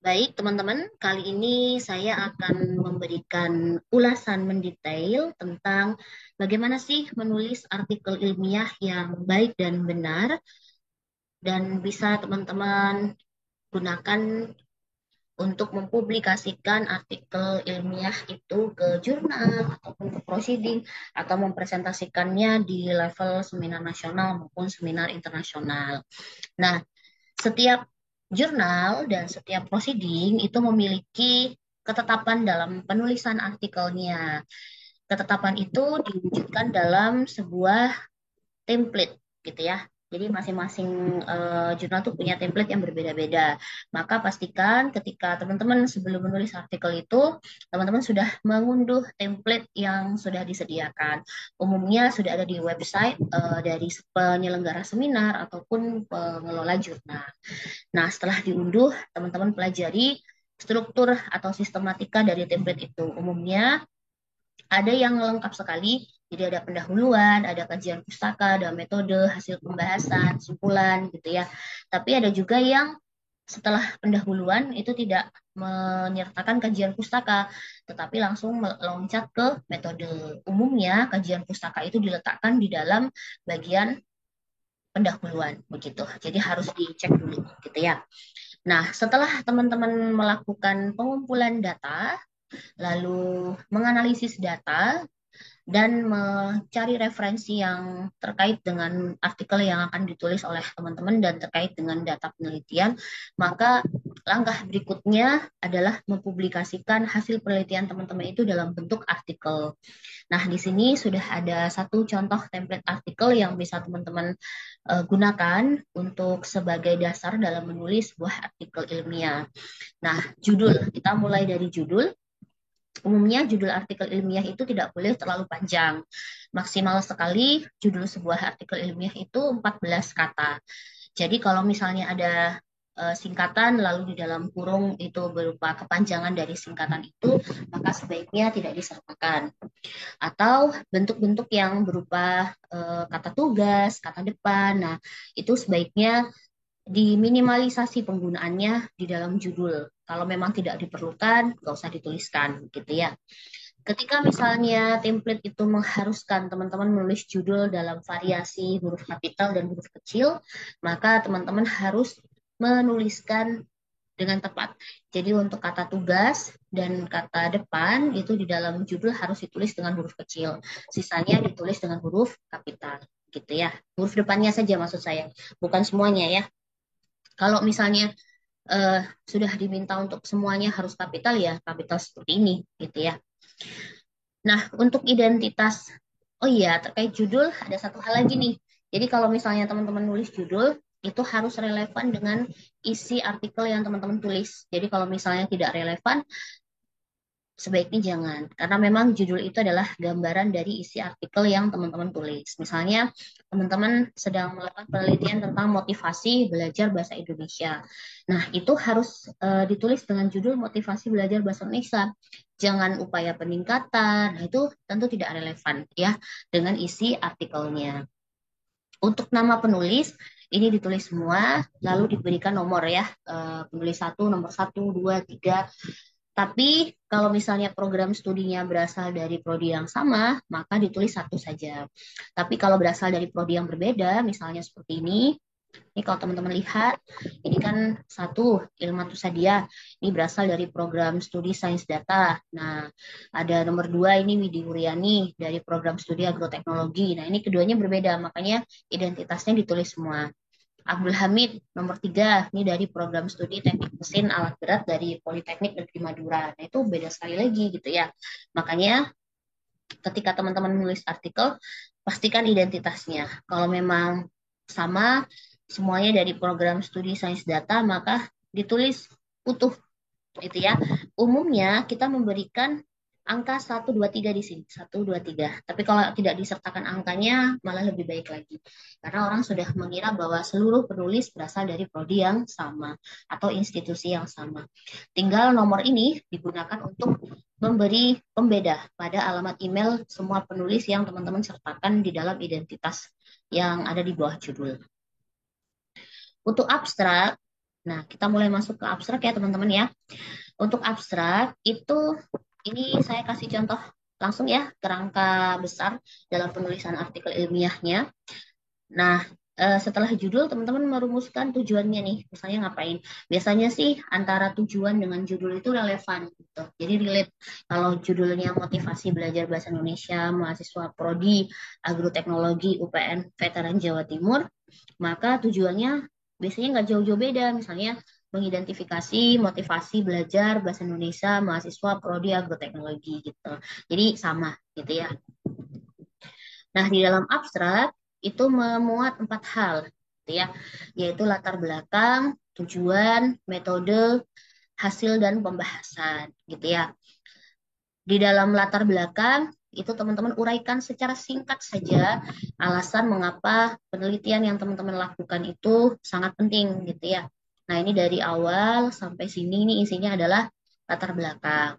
Baik, teman-teman, kali ini saya akan memberikan ulasan mendetail tentang bagaimana sih menulis artikel ilmiah yang baik dan benar, dan bisa teman-teman gunakan untuk mempublikasikan artikel ilmiah itu ke jurnal ataupun ke proceeding atau mempresentasikannya di level seminar nasional maupun seminar internasional. Nah, setiap jurnal dan setiap proceeding itu memiliki ketetapan dalam penulisan artikelnya. Ketetapan itu diwujudkan dalam sebuah template gitu ya. Jadi masing-masing jurnal tuh punya template yang berbeda-beda. Maka pastikan ketika teman-teman sebelum menulis artikel itu, teman-teman sudah mengunduh template yang sudah disediakan. Umumnya sudah ada di website dari penyelenggara seminar ataupun pengelola jurnal. Nah, setelah diunduh, teman-teman pelajari struktur atau sistematika dari template itu. Umumnya ada yang lengkap sekali, jadi ada pendahuluan, ada kajian pustaka, ada metode, hasil pembahasan, simpulan gitu ya. Tapi ada juga yang setelah pendahuluan itu tidak menyertakan kajian pustaka, tetapi langsung meloncat ke metode. Umumnya kajian pustaka itu diletakkan di dalam bagian pendahuluan begitu. Jadi harus dicek dulu gitu ya. Nah, setelah teman-teman melakukan pengumpulan data, lalu menganalisis data, dan mencari referensi yang terkait dengan artikel yang akan ditulis oleh teman-teman dan terkait dengan data penelitian, maka langkah berikutnya adalah mempublikasikan hasil penelitian teman-teman itu dalam bentuk artikel. Nah, di sini sudah ada satu contoh template artikel yang bisa teman-teman gunakan untuk sebagai dasar dalam menulis sebuah artikel ilmiah. Nah, judul, kita mulai dari judul. Umumnya judul artikel ilmiah itu tidak boleh terlalu panjang. Maksimal sekali judul sebuah artikel ilmiah itu 14 kata. Jadi kalau misalnya ada singkatan lalu di dalam kurung itu berupa kepanjangan dari singkatan itu, maka sebaiknya tidak disertakan. Atau bentuk-bentuk yang berupa kata tugas, kata depan. Nah, itu sebaiknya diminimalisasi penggunaannya di dalam judul. Kalau memang tidak diperlukan, nggak usah dituliskan, gitu ya. Ketika misalnya template itu mengharuskan teman-teman menulis judul dalam variasi huruf kapital dan huruf kecil, maka teman-teman harus menuliskan dengan tepat. Jadi untuk kata tugas dan kata depan itu di dalam judul harus ditulis dengan huruf kecil. Sisanya ditulis dengan huruf kapital, gitu ya. Huruf depannya saja maksud saya, bukan semuanya ya. Kalau misalnya sudah diminta untuk semuanya harus kapital ya kapital seperti ini gitu ya. Nah, untuk identitas, oh iya terkait judul ada satu hal lagi nih. Jadi kalau misalnya teman-teman nulis judul itu harus relevan dengan isi artikel yang teman-teman tulis. Jadi kalau misalnya tidak relevan, sebaiknya jangan, karena memang judul itu adalah gambaran dari isi artikel yang teman-teman tulis. Misalnya, teman-teman sedang melakukan penelitian tentang motivasi belajar bahasa Indonesia. Nah, itu harus ditulis dengan judul motivasi belajar bahasa Indonesia. Jangan upaya peningkatan. Nah, itu tentu tidak relevan ya dengan isi artikelnya. Untuk nama penulis, ini ditulis semua, lalu diberikan nomor ya, penulis satu, nomor satu, dua, tiga. Tapi kalau misalnya program studinya berasal dari prodi yang sama, maka ditulis satu saja. Tapi kalau berasal dari prodi yang berbeda, misalnya seperti ini kalau teman-teman lihat, ini kan satu Ilma Tusadia, ini berasal dari program studi sains data. Nah, ada nomor dua ini Widi Wuryani dari program studi agroteknologi. Nah, ini keduanya berbeda, makanya identitasnya ditulis semua. Abdul Hamid nomor tiga ini dari program studi teknik mesin alat berat dari Politeknik Negeri Madura. Nah itu beda sekali lagi gitu ya. Makanya ketika teman-teman menulis artikel pastikan identitasnya. Kalau memang sama semuanya dari program studi sains data maka ditulis utuh gitu ya. Umumnya kita memberikan angka 1, 2, 3 di sini, 1, 2, 3. Tapi kalau tidak disertakan angkanya malah lebih baik lagi. Karena orang sudah mengira bahwa seluruh penulis berasal dari prodi yang sama atau institusi yang sama. Tinggal nomor ini digunakan untuk memberi pembeda pada alamat email semua penulis yang teman-teman sertakan di dalam identitas yang ada di bawah judul. Untuk abstrak, Nah, kita mulai masuk ke abstrak ya teman-teman ya. Untuk abstrak itu ini saya kasih contoh langsung ya kerangka besar dalam penulisan artikel ilmiahnya. Nah, setelah judul teman-teman merumuskan tujuannya nih. Misalnya ngapain? Biasanya sih antara tujuan dengan judul itu relevan gitu. Jadi relate. Kalau judulnya motivasi belajar bahasa Indonesia mahasiswa prodi agroteknologi UPN Veteran Jawa Timur, maka tujuannya biasanya nggak jauh-jauh beda. Misalnya mengidentifikasi motivasi belajar bahasa Indonesia mahasiswa prodi agroteknologi gitu. Jadi sama gitu ya. Nah, di dalam abstrak itu memuat 4 hal, gitu ya, yaitu latar belakang, tujuan, metode, hasil dan pembahasan, gitu ya. Di dalam latar belakang itu teman-teman uraikan secara singkat saja alasan mengapa penelitian yang teman-teman lakukan itu sangat penting, gitu ya. Nah, ini dari awal sampai sini ini isinya adalah latar belakang.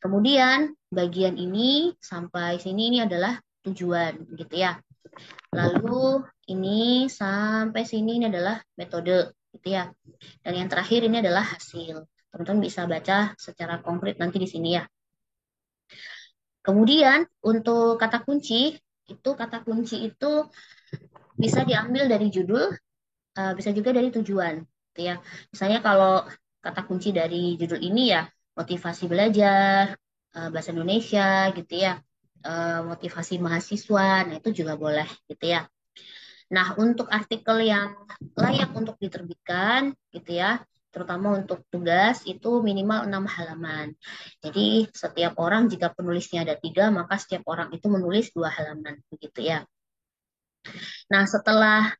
Kemudian bagian ini sampai sini ini adalah tujuan, gitu ya. Lalu ini sampai sini ini adalah metode, gitu ya. Dan yang terakhir ini adalah hasil. Teman-teman bisa baca secara konkret nanti di sini ya. Kemudian untuk kata kunci itu bisa diambil dari judul, bisa juga dari tujuan, gitu ya. Misalnya kalau kata kunci dari judul ini ya motivasi belajar bahasa Indonesia, gitu ya. Motivasi mahasiswa, nah itu juga boleh, gitu ya. Nah, untuk artikel yang layak untuk diterbitkan, gitu ya, terutama untuk tugas itu minimal 6 halaman. Jadi setiap orang jika penulisnya ada 3, maka setiap orang itu menulis 2 halaman, begitu ya. Nah, setelah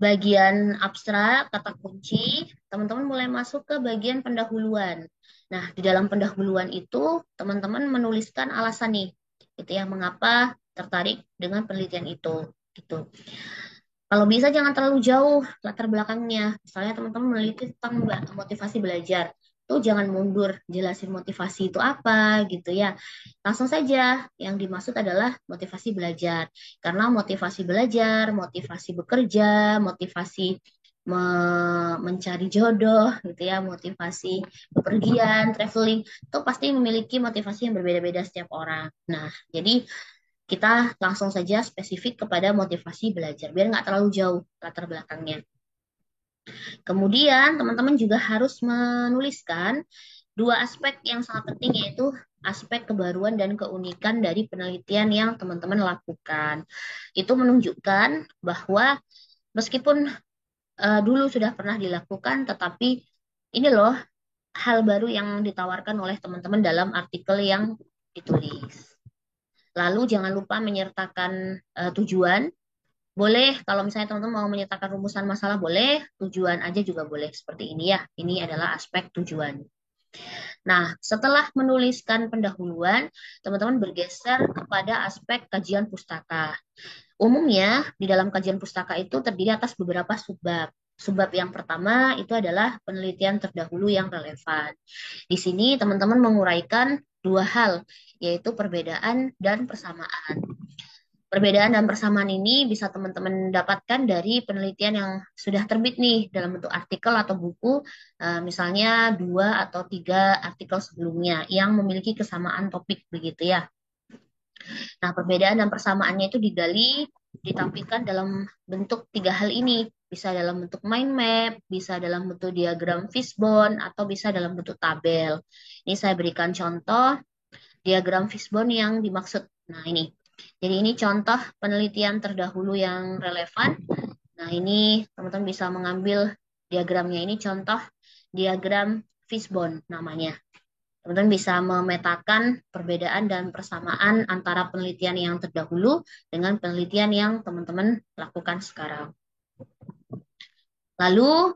bagian abstrak, kata kunci, teman-teman mulai masuk ke bagian pendahuluan. Nah, di dalam pendahuluan itu teman-teman menuliskan alasan nih, gitu ya, mengapa tertarik dengan penelitian itu, gitu. Kalau bisa jangan terlalu jauh latar belakangnya. Misalnya teman-teman meneliti tentang motivasi belajar. Tuh jangan mundur jelasin motivasi itu apa gitu ya. Langsung saja yang dimaksud adalah motivasi belajar. Karena motivasi belajar, motivasi bekerja, motivasi mencari jodoh gitu ya, motivasi bepergian, traveling, itu pasti memiliki motivasi yang berbeda-beda setiap orang. Nah, jadi kita langsung saja spesifik kepada motivasi belajar, biar nggak terlalu jauh latar belakangnya. Kemudian, teman-teman juga harus menuliskan 2 aspek yang sangat penting, yaitu aspek kebaruan dan keunikan dari penelitian yang teman-teman lakukan. Itu menunjukkan bahwa meskipun dulu sudah pernah dilakukan, tetapi ini loh hal baru yang ditawarkan oleh teman-teman dalam artikel yang ditulis. Lalu jangan lupa menyertakan tujuan. Boleh kalau misalnya teman-teman mau menyertakan rumusan masalah boleh, tujuan aja juga boleh seperti ini ya. Ini adalah aspek tujuan. Nah, setelah menuliskan pendahuluan, teman-teman bergeser kepada aspek kajian pustaka. Umumnya di dalam kajian pustaka itu terdiri atas beberapa subbab. Subbab yang pertama itu adalah penelitian terdahulu yang relevan. Di sini teman-teman menguraikan 2 hal, yaitu perbedaan dan persamaan. Perbedaan dan persamaan ini bisa teman-teman dapatkan dari penelitian yang sudah terbit nih dalam bentuk artikel atau buku, misalnya 2 atau 3 artikel sebelumnya yang memiliki kesamaan topik begitu ya. Nah, perbedaan dan persamaannya itu digali, ditampilkan dalam bentuk 3 hal ini. Bisa dalam bentuk mind map, bisa dalam bentuk diagram fishbone, atau bisa dalam bentuk tabel. Ini saya berikan contoh diagram fishbone yang dimaksud. Nah, ini. Jadi ini contoh penelitian terdahulu yang relevan. Nah, ini teman-teman bisa mengambil diagramnya. Ini contoh diagram fishbone namanya. Teman-teman bisa memetakan perbedaan dan persamaan antara penelitian yang terdahulu dengan penelitian yang teman-teman lakukan sekarang. Lalu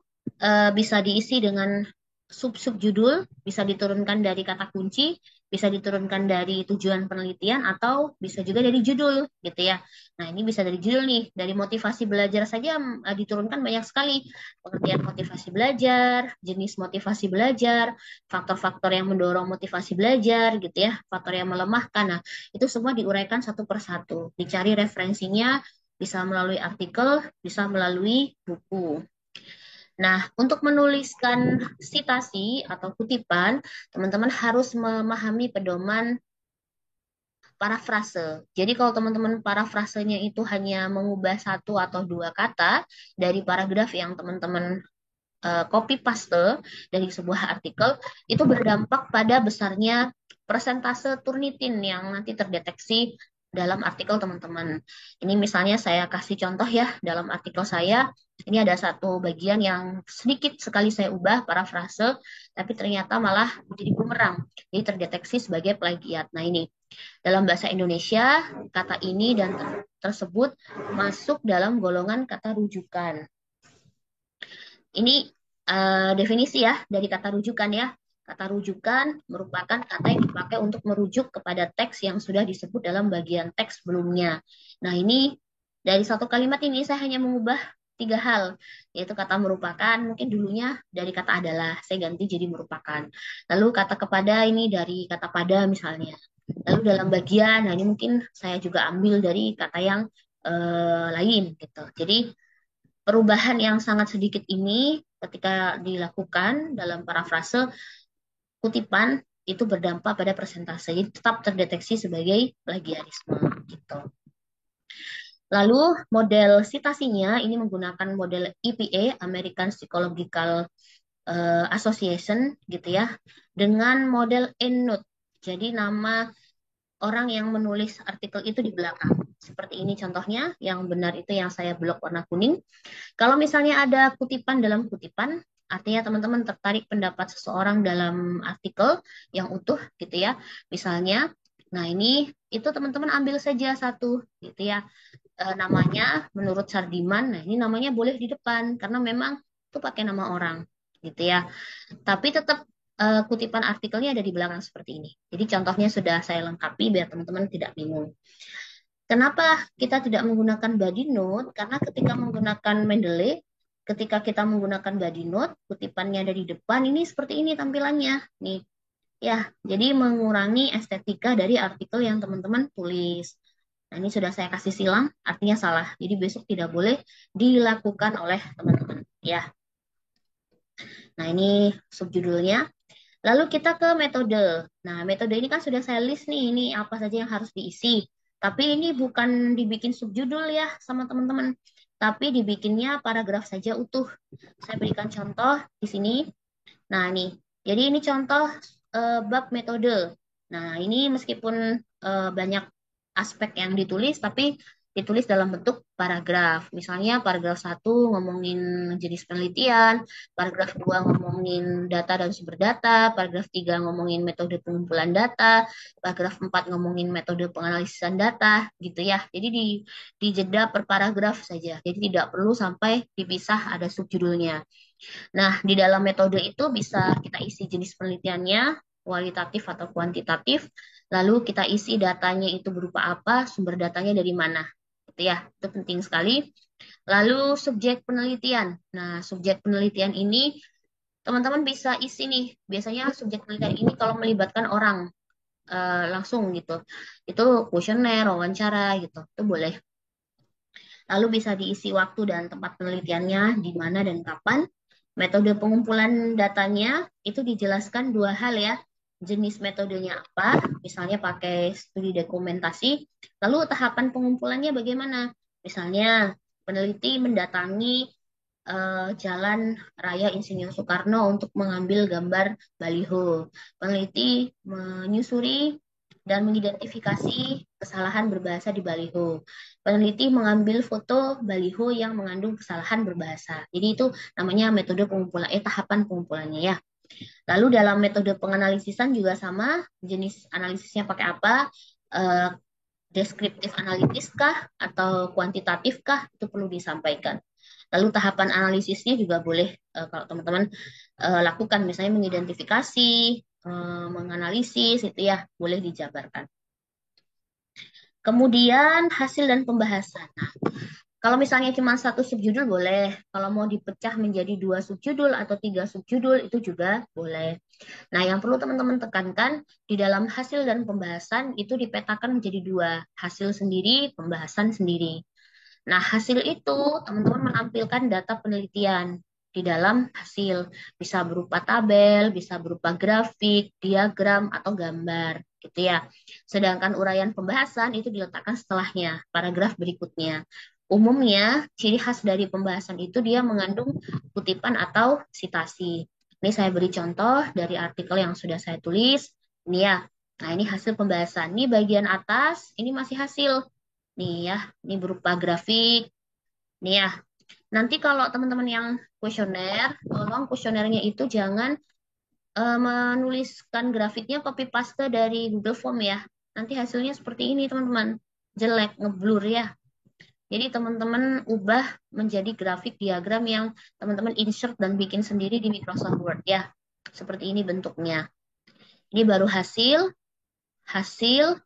bisa diisi dengan sub-sub judul, bisa diturunkan dari kata kunci, bisa diturunkan dari tujuan penelitian, atau bisa juga dari judul, gitu ya. Nah, ini bisa dari judul nih, dari motivasi belajar saja diturunkan banyak sekali. Pengertian motivasi belajar, jenis motivasi belajar, faktor-faktor yang mendorong motivasi belajar, gitu ya, faktor yang melemahkan. Nah, itu semua diuraikan satu persatu. Dicari referensinya, bisa melalui artikel, bisa melalui buku. Nah, untuk menuliskan sitasi atau kutipan, teman-teman harus memahami pedoman parafrase. Jadi kalau teman-teman parafrasenya itu hanya mengubah satu atau dua kata dari paragraf yang teman-teman copy paste dari sebuah artikel, itu berdampak pada besarnya persentase Turnitin yang nanti terdeteksi dalam artikel teman-teman. Ini misalnya saya kasih contoh ya, dalam artikel saya, ini ada satu bagian yang sedikit sekali saya ubah parafrase, tapi ternyata malah menjadi bumerang. Jadi terdeteksi sebagai plagiat. Nah ini, dalam bahasa Indonesia, kata ini dan tersebut masuk dalam golongan kata rujukan. Ini definisi ya dari kata rujukan ya. Kata rujukan merupakan kata yang dipakai untuk merujuk kepada teks yang sudah disebut dalam bagian teks sebelumnya. Nah ini dari satu kalimat ini saya hanya mengubah tiga hal, yaitu kata merupakan, mungkin dulunya dari kata adalah, saya ganti jadi merupakan. Lalu kata kepada ini dari kata pada misalnya. Lalu dalam bagian, nah ini mungkin saya juga ambil dari kata yang lain gitu. Jadi perubahan yang sangat sedikit ini ketika dilakukan dalam parafrase kutipan itu berdampak pada persentase. Jadi tetap terdeteksi sebagai plagiarisme gitu. Lalu model citasinya ini menggunakan model EPA, American Psychological Association gitu ya, dengan model EndNote. Jadi nama orang yang menulis artikel itu di belakang. Seperti ini contohnya, yang benar itu yang saya blok warna kuning. Kalau misalnya ada kutipan dalam kutipan, artinya teman-teman tertarik pendapat seseorang dalam artikel yang utuh gitu ya. Misalnya, nah ini itu teman-teman ambil saja satu gitu ya. Namanya menurut Sardiman, nah ini namanya boleh di depan karena memang itu pakai nama orang gitu ya. Tapi tetap kutipan artikelnya ada di belakang seperti ini. Jadi contohnya sudah saya lengkapi biar teman-teman tidak bingung. Kenapa kita tidak menggunakan body note? Karena ketika menggunakan Mendeley, ketika kita menggunakan body note, kutipannya ada di depan, ini seperti ini tampilannya. Nih, ya, jadi mengurangi estetika dari artikel yang teman-teman tulis. Nah, ini sudah saya kasih silang, artinya salah. Jadi besok tidak boleh dilakukan oleh teman-teman. Ya, nah ini subjudulnya. Lalu kita ke metode. Nah, metode ini kan sudah saya list nih, ini apa saja yang harus diisi. Tapi ini bukan dibikin subjudul ya sama teman-teman. Tapi dibikinnya paragraf saja utuh. Saya berikan contoh di sini. Nah, nih. Jadi ini contoh bab metode. Nah, ini meskipun banyak aspek yang ditulis, tapi ditulis dalam bentuk paragraf. Misalnya paragraf satu ngomongin jenis penelitian, paragraf 2 ngomongin data dan sumber data, paragraf 3 ngomongin metode pengumpulan data, paragraf 4 ngomongin metode penganalisan data, gitu ya. Jadi di jeda per paragraf saja. Jadi tidak perlu sampai dipisah ada subjudulnya. Nah, di dalam metode itu bisa kita isi jenis penelitiannya, kualitatif atau kuantitatif, lalu kita isi datanya itu berupa apa, sumber datanya dari mana. Gitu ya, itu penting sekali. Lalu subjek penelitian. Nah, subjek penelitian ini teman-teman bisa isi nih. Biasanya subjek penelitian ini kalau melibatkan orang langsung gitu. Itu kuesioner, wawancara gitu. Itu boleh. Lalu bisa diisi waktu dan tempat penelitiannya, di mana dan kapan. Metode pengumpulan datanya itu dijelaskan dua hal ya. Jenis metodenya apa, misalnya pakai studi dokumentasi. Lalu tahapan pengumpulannya bagaimana? Misalnya peneliti mendatangi Jalan Raya Insinyur Soekarno untuk mengambil gambar baliho. Peneliti menyusuri dan mengidentifikasi kesalahan berbahasa di baliho. Peneliti mengambil foto baliho yang mengandung kesalahan berbahasa. Jadi itu namanya metode pengumpulan, tahapan pengumpulannya ya. Lalu dalam metode penganalisisan juga sama, jenis analisisnya pakai apa, eh, deskriptif analitis kah atau kuantitatif kah, itu perlu disampaikan. Lalu tahapan analisisnya juga boleh kalau teman-teman lakukan, misalnya mengidentifikasi, menganalisis, itu ya boleh dijabarkan. Kemudian hasil dan pembahasan. Nah, kalau misalnya cuma satu subjudul boleh. Kalau mau dipecah menjadi dua subjudul atau tiga subjudul itu juga boleh. Nah, yang perlu teman-teman tekankan di dalam hasil dan pembahasan itu dipetakan menjadi dua. Hasil sendiri, pembahasan sendiri. Nah, hasil itu teman-teman menampilkan data penelitian. di dalam hasil. Bisa berupa tabel, bisa berupa grafik, diagram, atau gambar, gitu ya. Sedangkan uraian pembahasan itu diletakkan setelahnya, paragraf berikutnya. Umumnya, ciri khas dari pembahasan itu dia mengandung kutipan atau sitasi. Ini saya beri contoh dari artikel yang sudah saya tulis. Ini ya. Nah, ini hasil pembahasan. Ini bagian atas, ini masih hasil. Nih ya, ini berupa grafik. Nih ya, nanti kalau teman-teman yang kuesioner, tolong kuesionernya itu jangan menuliskan grafiknya copy paste dari Google Form ya. Nanti hasilnya seperti ini teman-teman. Jelek, ngeblur ya. Jadi teman-teman ubah menjadi grafik diagram yang teman-teman insert dan bikin sendiri di Microsoft Word ya. Seperti ini bentuknya. Ini baru hasil,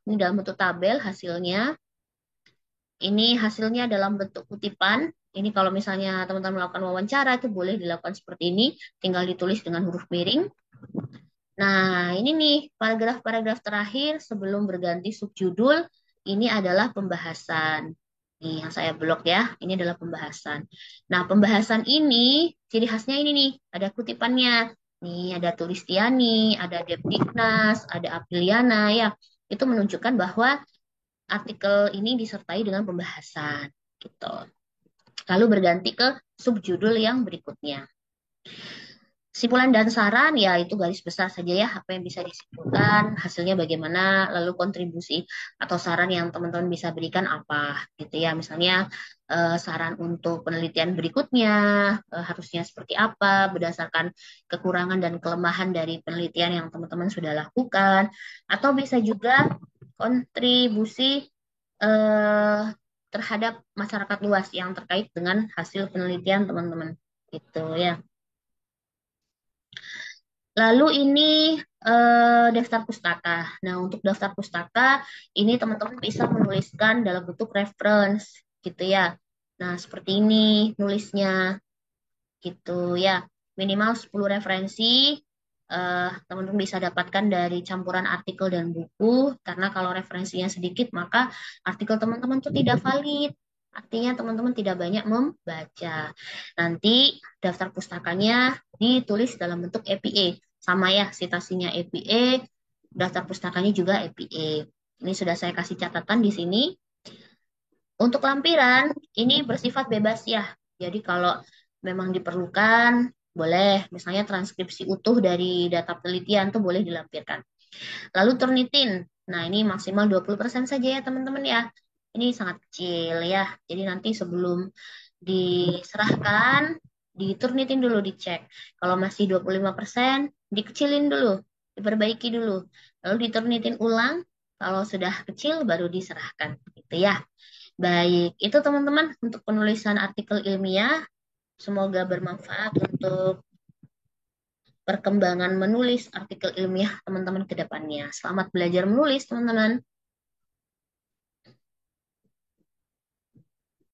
ini dalam bentuk tabel hasilnya. Ini hasilnya dalam bentuk kutipan. Ini kalau misalnya teman-teman melakukan wawancara itu boleh dilakukan seperti ini, tinggal ditulis dengan huruf miring. Nah, ini nih paragraf-paragraf terakhir sebelum berganti subjudul, ini adalah pembahasan. Nih, yang saya blok ya, ini adalah pembahasan. Nah, pembahasan ini, ciri khasnya ini nih, ada kutipannya. Nih, ada Tulistiani, ada Depdiknas, ada Apriliana ya. Itu menunjukkan bahwa artikel ini disertai dengan pembahasan gitu. Lalu berganti ke subjudul yang berikutnya. Simpulan dan saran ya itu garis besar saja ya apa yang bisa disimpulkan, hasilnya bagaimana, lalu kontribusi atau saran yang teman-teman bisa berikan apa gitu ya. Misalnya saran untuk penelitian berikutnya harusnya seperti apa berdasarkan kekurangan dan kelemahan dari penelitian yang teman-teman sudah lakukan, atau bisa juga kontribusi eh, terhadap masyarakat luas yang terkait dengan hasil penelitian teman-teman gitu ya. Lalu ini daftar pustaka. Nah, untuk daftar pustaka ini teman-teman bisa menuliskan dalam bentuk reference gitu ya. Nah, seperti ini nulisnya gitu ya. Minimal 10 referensi teman-teman bisa dapatkan dari campuran artikel dan buku, karena kalau referensinya sedikit maka artikel teman-teman itu tidak valid. Artinya teman-teman tidak banyak membaca. Nanti daftar pustakanya ditulis dalam bentuk EPA. Sama ya, citasinya EPA, daftar pustakanya juga EPA. Ini sudah saya kasih catatan di sini. Untuk lampiran, ini bersifat bebas ya. Jadi kalau memang diperlukan, boleh. Misalnya transkripsi utuh dari data penelitian tuh boleh dilampirkan. Lalu Turnitin. Nah, ini maksimal 20% saja ya teman-teman ya. Ini sangat kecil ya. Jadi nanti sebelum diserahkan, diturnitin dulu, dicek. Kalau masih 25%, dikecilin dulu, diperbaiki dulu. Lalu diturnitin ulang, kalau sudah kecil baru diserahkan. Gitu ya. Baik, itu teman-teman untuk penulisan artikel ilmiah. Semoga bermanfaat untuk perkembangan menulis artikel ilmiah teman-teman ke depannya. Selamat belajar menulis, teman-teman.